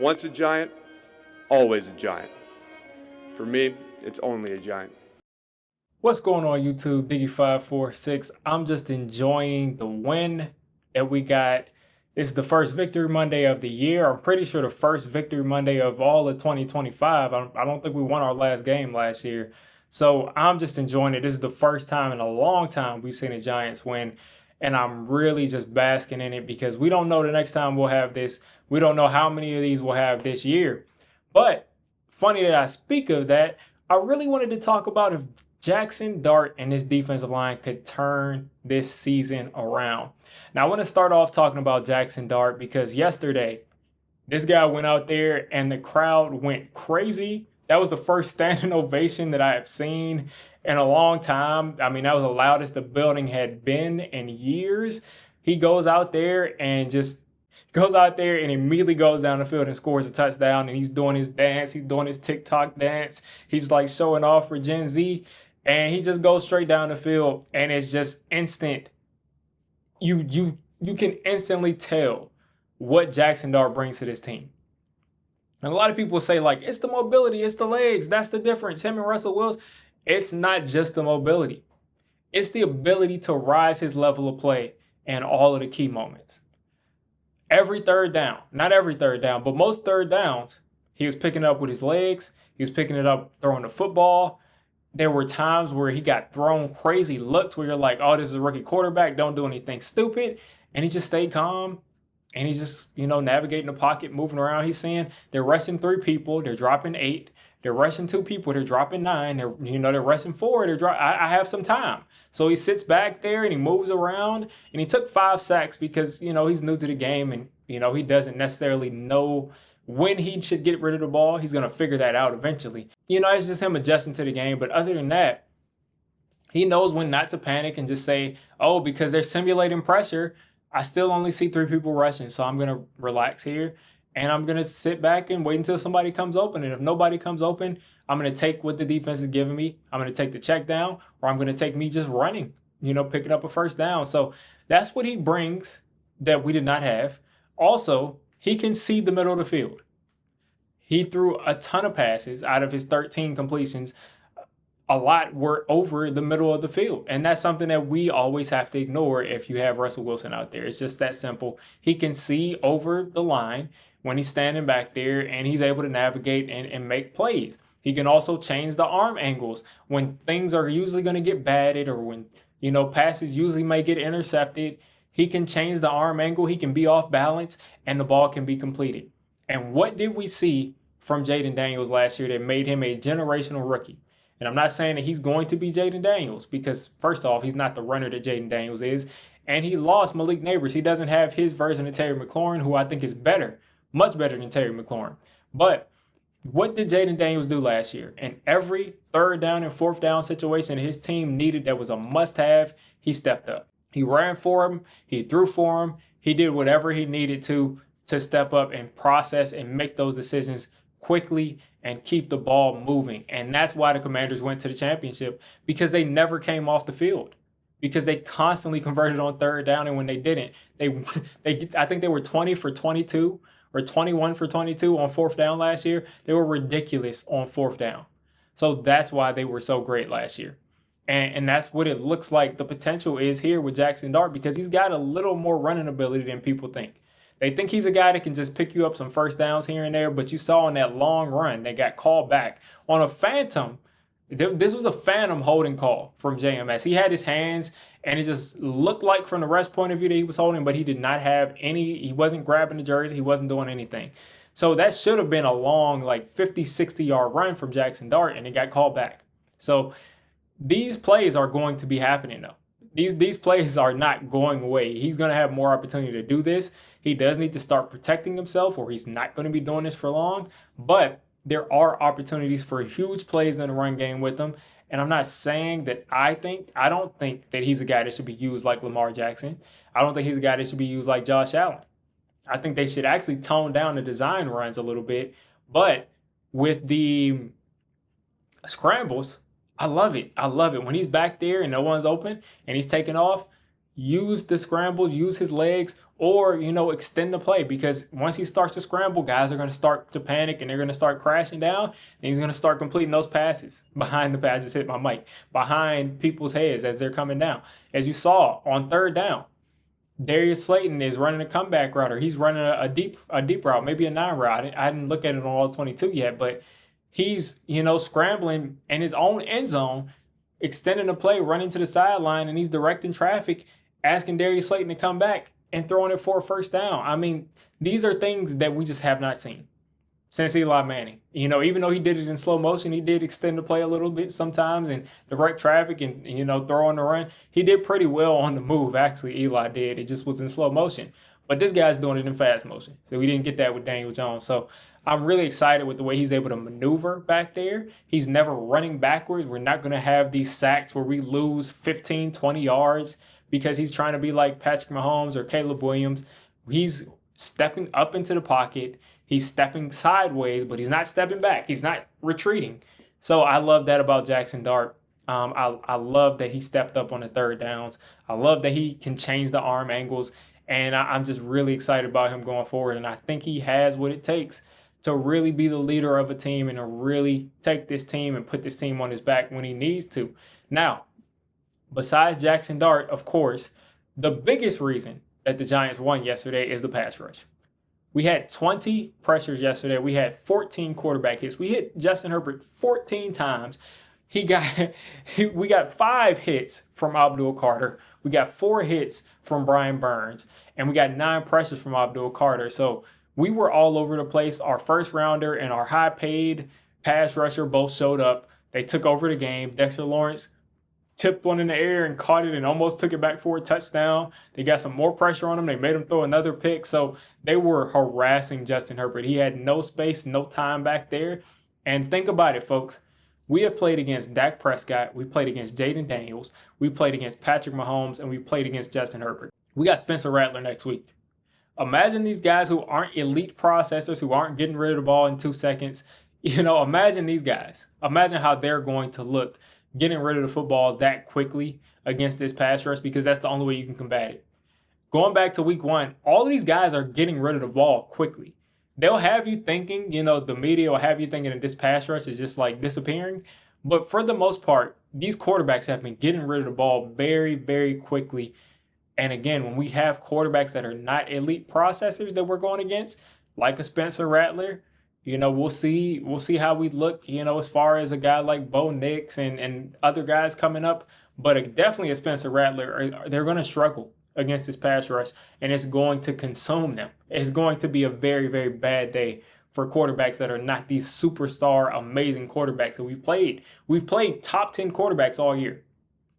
Once a giant, always a giant. For me, it's only a giant. What's going on YouTube, Diggy546? I'm just enjoying the win that we got. This is the first Victory Monday of the year. I'm pretty sure the first Victory Monday of all of 2025. I don't think we won our last game last year. So I'm just enjoying it. This is the first time in a long time we've seen the Giants win. And I'm really just basking in it because we don't know the next time we'll have this. We don't know how many of these we'll have this year. But funny that I speak of that, I really wanted to talk about if Jaxson Dart and this defensive line could turn this season around. Now, I want to start off talking about Jaxson Dart because yesterday, this guy went out there and the crowd went crazy. That was the first standing ovation that I have seen in a long time. I mean, that was the loudest the building had been in years. He goes out there and immediately goes down the field and scores a touchdown, and he's doing his dance. He's doing his TikTok dance. He's like showing off for Gen Z. And he just goes straight down the field, and it's just instant. You can instantly tell what Jaxson Dart brings to this team. And a lot of people say, like, it's the mobility, it's the legs, that's the difference. Him and Russell Wilson, it's not just the mobility. It's the ability to rise his level of play in all of the key moments. Every third down, not every third down, but most third downs, he was picking it up with his legs. He was picking it up throwing the football. There were times where he got thrown crazy looks where you're like, oh, this is a rookie quarterback. Don't do anything stupid. And he just stayed calm. And he's just, navigating the pocket, moving around. He's saying they're rushing 3 people. They're dropping 8. They're rushing 2 people. They're dropping 9. They're rushing 4. I have some time. So he sits back there and he moves around. And he took 5 sacks because, he's new to the game. And, he doesn't necessarily know when he should get rid of the ball. He's going to figure that out eventually. It's just him adjusting to the game. But other than that, he knows when not to panic and just say, oh, because they're simulating pressure, I still only see 3 people rushing. So I'm going to relax here. And I'm going to sit back and wait until somebody comes open. And if nobody comes open, I'm going to take what the defense is giving me. I'm going to take the check down, or I'm going to take me just running, picking up a first down. So that's what he brings that we did not have. Also, he can see the middle of the field. He threw a ton of passes out of his 13 completions. A lot were over the middle of the field. And that's something that we always have to ignore if you have Russell Wilson out there. It's just that simple. He can see over the line when he's standing back there, and he's able to navigate and make plays. He can also change the arm angles when things are usually going to get batted, or when, passes usually may get intercepted. He can change the arm angle. He can be off balance, and the ball can be completed. And what did we see from Jayden Daniels last year that made him a generational rookie? And I'm not saying that he's going to be Jayden Daniels, because first off, he's not the runner that Jayden Daniels is. And he lost Malik Nabers. He doesn't have his version of Terry McLaurin, who I think is better, much better than Terry McLaurin. But what did Jayden Daniels do last year? In every third down and fourth down situation his team needed that was a must-have, he stepped up. He ran for him. He threw for him. He did whatever he needed to step up and process and make those decisions quickly and keep the ball moving. And that's why the Commanders went to the championship, because they never came off the field, because they constantly converted on third down. And when they didn't, I think they were 20 for 22 or 21 for 22 on fourth down last year. They were ridiculous on fourth down. So that's why they were so great last year. And that's what it looks like the potential is here with Jaxson Dart, because he's got a little more running ability than people think. They think he's a guy that can just pick you up some first downs here and there, but you saw in that long run, they got called back on a phantom. This was a phantom holding call from JMS. He had his hands, and it just looked like from the ref's point of view that he was holding, but he did not have any. He wasn't grabbing the jersey. He wasn't doing anything. So that should have been a long, like 50, 60-yard run from Jaxson Dart, and it got called back. So these plays are going to be happening, though. These plays are not going away. He's going to have more opportunity to do this. He does need to start protecting himself, or he's not going to be doing this for long. But there are opportunities for huge plays in the run game with him. And I'm not saying that I don't think that he's a guy that should be used like Lamar Jackson. I don't think he's a guy that should be used like Josh Allen. I think they should actually tone down the design runs a little bit. But with the scrambles, I love it. I love it. When he's back there and no one's open and he's taking off, use the scrambles, use his legs, or, extend the play, because once he starts to scramble, guys are going to start to panic and they're going to start crashing down, and he's going to start completing those passes behind the pass. I just hit my mic, behind people's heads as they're coming down. As you saw on third down, Darius Slayton is running a comeback route, or he's running a deep route, maybe a 9 route. I didn't look at it on all 22 yet, but he's, scrambling in his own end zone, extending the play, running to the sideline, and he's directing traffic, asking Darius Slayton to come back and throwing it for a first down. I mean, these are things that we just have not seen since Eli Manning. Even though he did it in slow motion, he did extend the play a little bit sometimes and direct traffic and, throw on the run. He did pretty well on the move, actually, Eli did. It just was in slow motion. But this guy's doing it in fast motion. So we didn't get that with Daniel Jones. So I'm really excited with the way he's able to maneuver back there. He's never running backwards. We're not going to have these sacks where we lose 15, 20 yards because he's trying to be like Patrick Mahomes or Caleb Williams. He's stepping up into the pocket. He's stepping sideways, but he's not stepping back. He's not retreating. So I love that about Jaxson Dart. I love that he stepped up on the third downs. I love that he can change the arm angles. And I'm just really excited about him going forward. And I think he has what it takes to really be the leader of a team and to really take this team and put this team on his back when he needs to. Now, besides Jaxson Dart, of course, the biggest reason that the Giants won yesterday is the pass rush. We had 20 pressures yesterday. We had 14 quarterback hits. We hit Justin Herbert 14 times. We got 5 hits from Abdul Carter. We got 4 hits from Brian Burns. And we got 9 pressures from Abdul Carter. So we were all over the place. Our first rounder and our high paid pass rusher both showed up. They took over the game. Dexter Lawrence tipped one in the air and caught it and almost took it back for a touchdown. They got some more pressure on him. They made him throw another pick. So they were harassing Justin Herbert. He had no space, no time back there. And think about it, folks. We have played against Dak Prescott. We played against Jaden Daniels. We played against Patrick Mahomes. And we played against Justin Herbert. We got Spencer Rattler next week. Imagine these guys who aren't elite processors, who aren't getting rid of the ball in 2 seconds. Imagine these guys. Imagine how they're going to look getting rid of the football that quickly against this pass rush, because that's the only way you can combat it. Going back to week 1, all of these guys are getting rid of the ball quickly. They'll have you thinking, the media will have you thinking that this pass rush is just like disappearing. But for the most part, these quarterbacks have been getting rid of the ball very, very quickly. And again, when we have quarterbacks that are not elite processors that we're going against, like a Spencer Rattler, we'll see how we look, as far as a guy like Bo Nix and other guys coming up. But definitely a Spencer Rattler, they're going to struggle against this pass rush, and it's going to consume them. It's going to be a very, very bad day for quarterbacks that are not these superstar, amazing quarterbacks that we've played. We've played top 10 quarterbacks all year,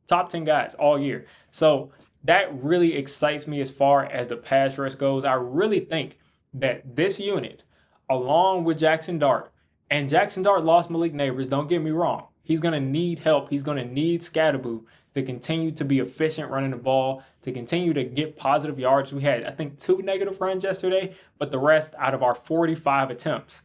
top 10 guys all year. So that really excites me as far as the pass rush goes. I really think that this unit, along with Jaxson Dart, and Jaxson Dart lost Malik Nabers, don't get me wrong. He's going to need help. He's going to need Scatterboo to continue to be efficient running the ball, to continue to get positive yards. We had, I think, 2 negative runs yesterday, but the rest out of our 45 attempts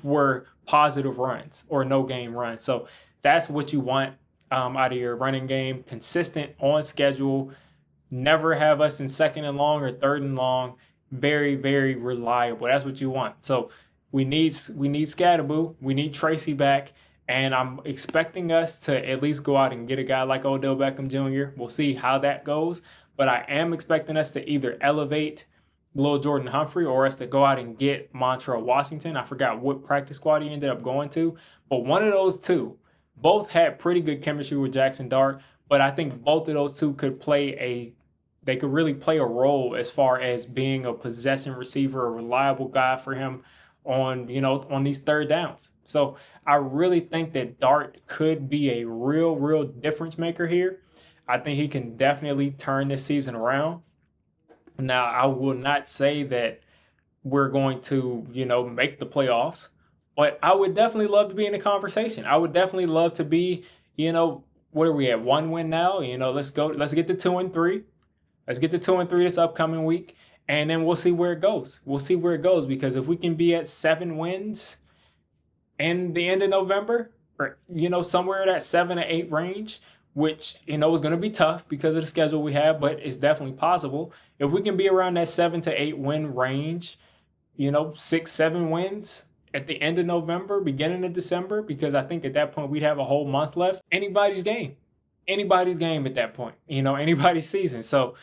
were positive runs or no game runs. So that's what you want out of your running game. Consistent, on schedule. Never have us in 2nd and long or 3rd and long. Very, very reliable. That's what you want. So we need Scatterboo. We need Tracy back. And I'm expecting us to at least go out and get a guy like Odell Beckham Jr. We'll see how that goes. But I am expecting us to either elevate Lil Jordan Humphrey or us to go out and get Montrell Washington. I forgot what practice squad he ended up going to. But one of those two, both had pretty good chemistry with Jaxson Dart. But I think both of those two could they could really play a role as far as being a possession receiver, a reliable guy for him on these third downs. So I really think that Dart could be a real difference maker here. I think he can definitely turn this season around. Now, I will not say that we're going to, make the playoffs, but I would definitely love to be in the conversation. I would definitely love to be, what are we at? 1 win now? Let's get to 2-3. Let's get to 2-3 this upcoming week, and then we'll see where it goes. Because if we can be at 7 wins in the end of November, or somewhere in that 7 to 8 range, which, you know, is going to be tough because of the schedule we have, but it's definitely possible. If we can be around that 7 to 8 win range, you know, 6, 7 wins at the end of November, beginning of December, because I think at that point we'd have a whole month left. Anybody's game at that point, you know, anybody's season. So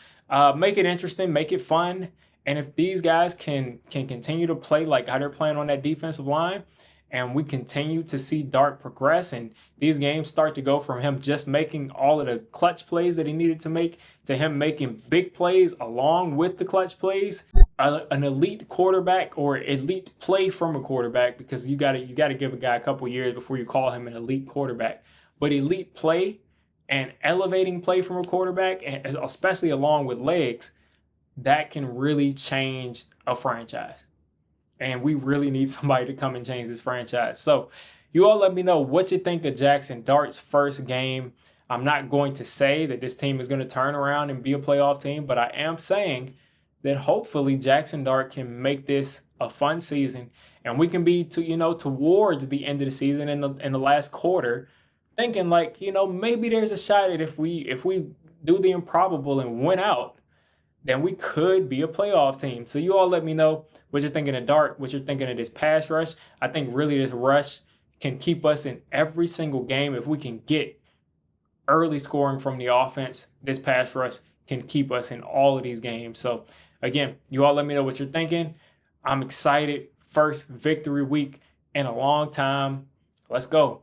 make it interesting, make it fun. And if these guys can continue to play like how they're playing on that defensive line, and we continue to see Dart progress, and these games start to go from him just making all of the clutch plays that he needed to make to him making big plays along with the clutch plays, an elite quarterback or elite play from a quarterback, because you gotta give a guy a couple years before you call him an elite quarterback. But elite play and elevating play from a quarterback, and especially along with legs, that can really change a franchise. And we really need somebody to come and change this franchise. So you all let me know what you think of Jaxson Dart's first game. I'm not going to say that this team is going to turn around and be a playoff team, but I am saying that hopefully Jaxson Dart can make this a fun season, and we can be towards the end of the season in the last quarter, thinking like, you know, maybe there's a shot at if we do the improbable and win out, then we could be a playoff team. So you all let me know what you're thinking of Dart, what you're thinking of this pass rush. I think really this rush can keep us in every single game. If we can get early scoring from the offense, this pass rush can keep us in all of these games. So again, you all let me know what you're thinking. I'm excited. First victory week in a long time. Let's go.